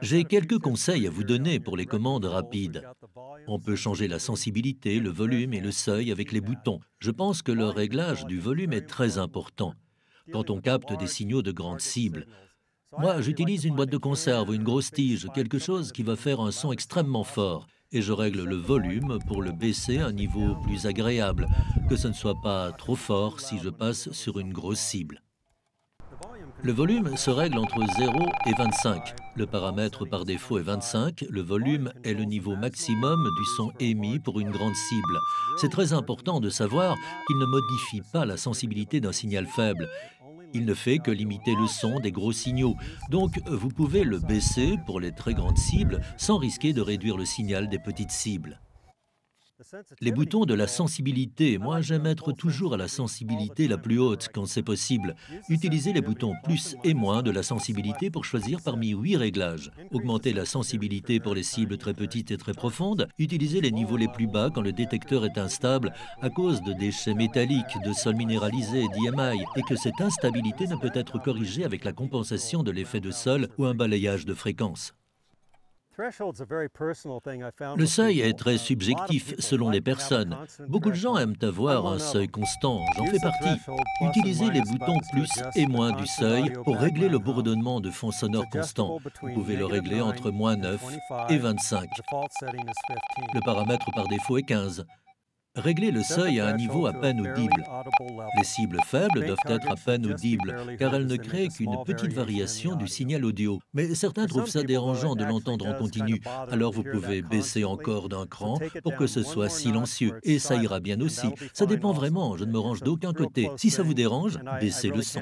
J'ai quelques conseils à vous donner pour les commandes rapides. On peut changer la sensibilité, le volume et le seuil avec les boutons. Je pense que le réglage du volume est très important quand on capte des signaux de grande cible. Moi, j'utilise une boîte de conserve ou une grosse tige, quelque chose qui va faire un son extrêmement fort. Et je règle le volume pour le baisser à un niveau plus agréable, que ce ne soit pas trop fort si je passe sur une grosse cible. Le volume se règle entre 0 et 25. Le paramètre par défaut est 25. Le volume est le niveau maximum du son émis pour une grande cible. C'est très important de savoir qu'il ne modifie pas la sensibilité d'un signal faible. Il ne fait que limiter le son des gros signaux. Donc, vous pouvez le baisser pour les très grandes cibles sans risquer de réduire le signal des petites cibles. Les boutons de la sensibilité, moi j'aime être toujours à la sensibilité la plus haute quand c'est possible. Utilisez les boutons plus et moins de la sensibilité pour choisir parmi 8 réglages. Augmentez la sensibilité pour les cibles très petites et très profondes. Utilisez les niveaux les plus bas quand le détecteur est instable à cause de déchets métalliques, de sol minéralisé, d'EMI, et que cette instabilité ne peut être corrigée avec la compensation de l'effet de sol ou un balayage de fréquence. Le seuil est très subjectif selon les personnes. Beaucoup de gens aiment avoir un seuil constant, j'en fais partie. Utilisez les boutons plus et moins du seuil pour régler le bourdonnement de fond sonore constant. Vous pouvez le régler entre -9 et 25. Le paramètre par défaut est 15. Réglez le seuil à un niveau à peine audible. Les cibles faibles doivent être à peine audibles, car elles ne créent qu'une petite variation du signal audio. Mais certains trouvent ça dérangeant de l'entendre en continu, alors vous pouvez baisser encore d'un cran pour que ce soit silencieux, et ça ira bien aussi. Ça dépend vraiment, je ne me range d'aucun côté. Si ça vous dérange, baissez le son.